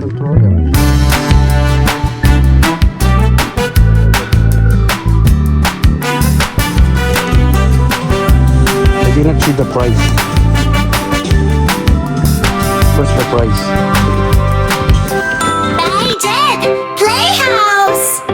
I did not see the price. What's the price? Bajedjed Playhouse.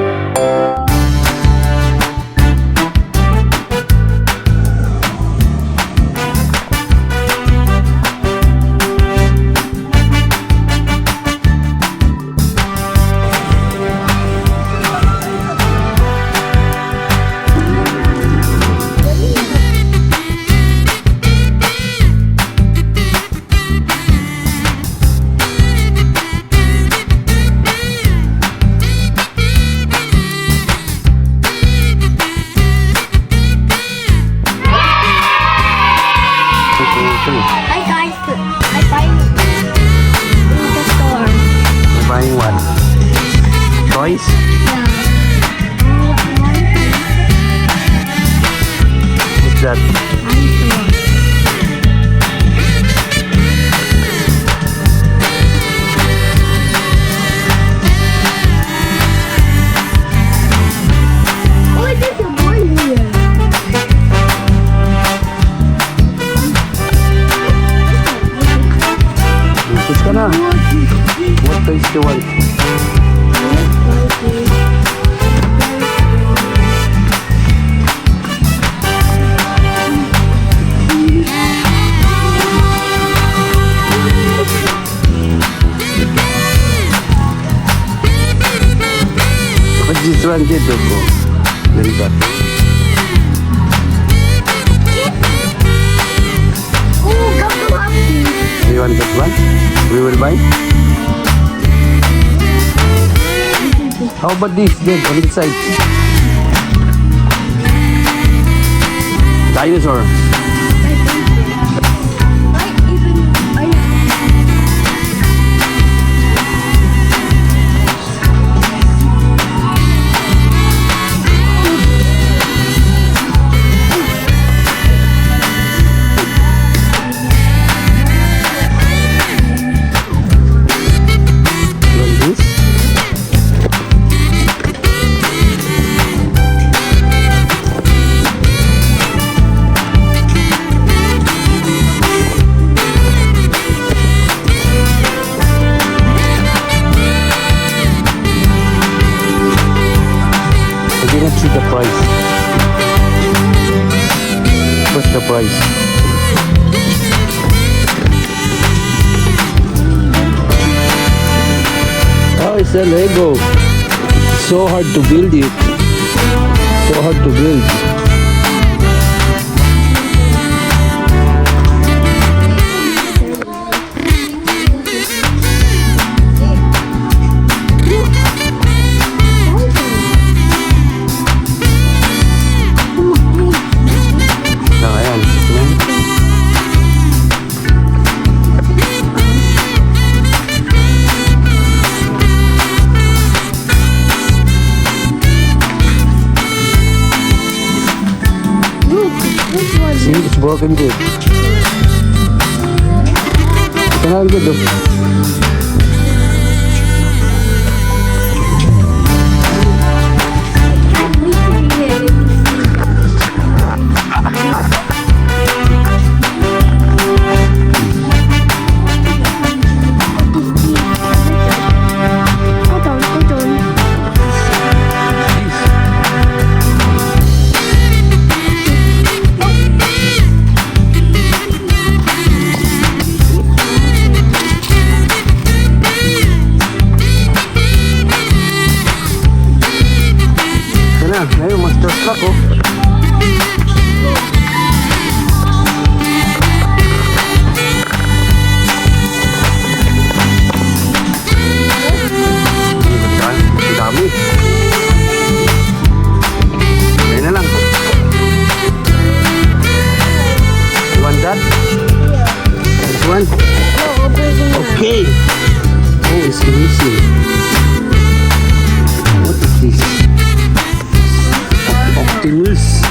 Hi guys, I buy in the store. You're buying what? Toys? Yeah. What's that? Oh, there's a boy here. Which ka na? What toys do you want? What's this one, kid? Very good. Oh, go up. Do you want that one? We will buy. How about this then on inside? Dinosaur. You want this? I did not see the price. What's the price? Oh, it's a Lego. It's so hard to build it. So hard to build. Ayan. See, it's broken good. Ito na good though. Ngayon, monster truck oh. Ang dami. Ngayon na lang. You want that? This one? Okay. Oh, it's missing. What is this? Optimus.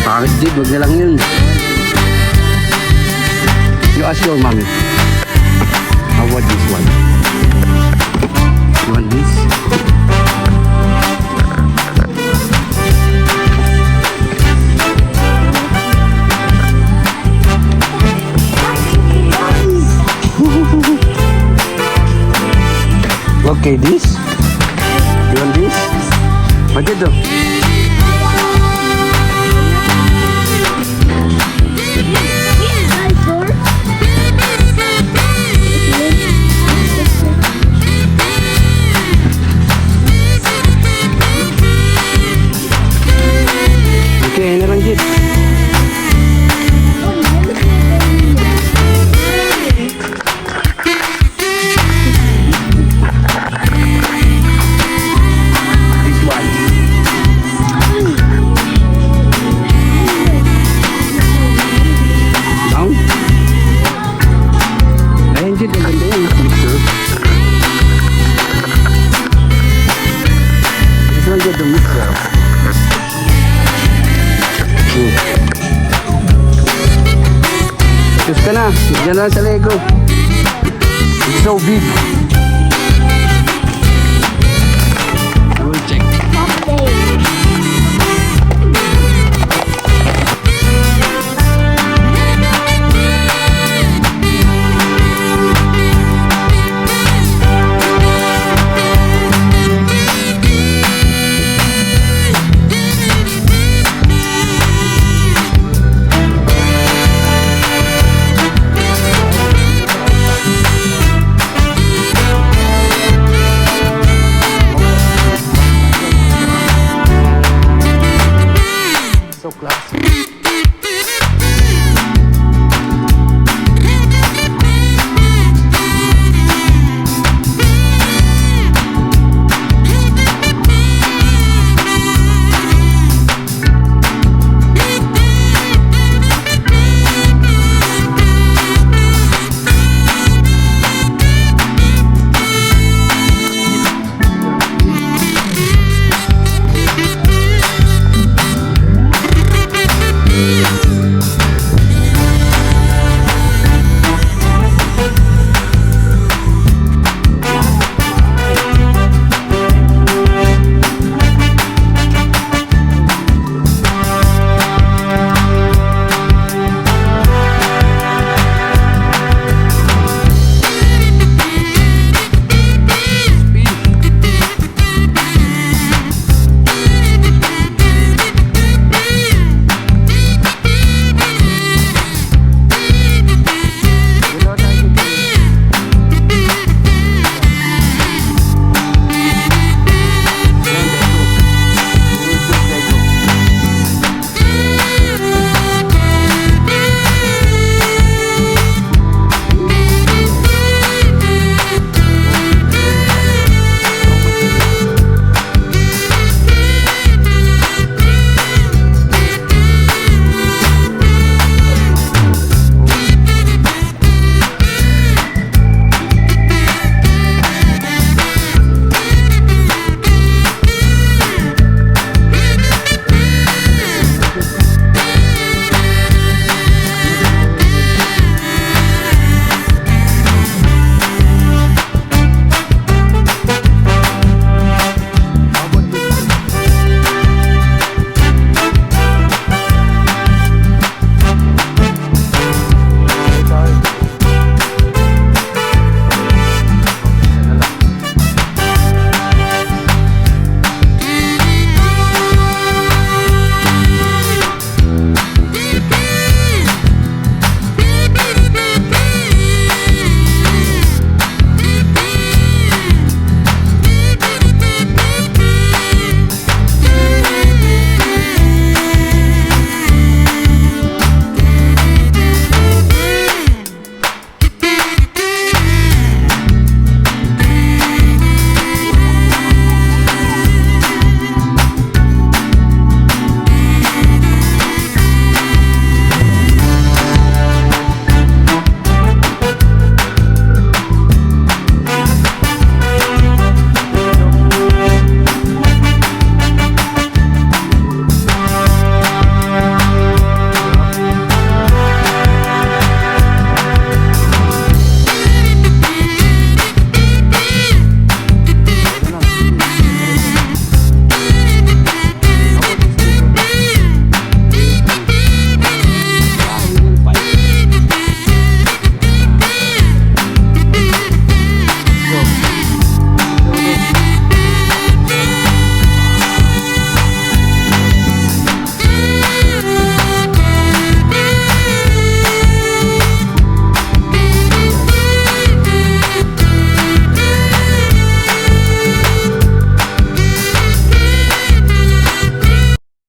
Pangit din Wag na lang yun. You ask your mommy. How about this one? You want this? Okay, this? You want this? What did you do? Okay, ano lang dito? This one. Down? Ayun dito, ang ganda yung mixer. This one dito, mixer. Tapos ka na, dyan lang sa Lego. It's so big.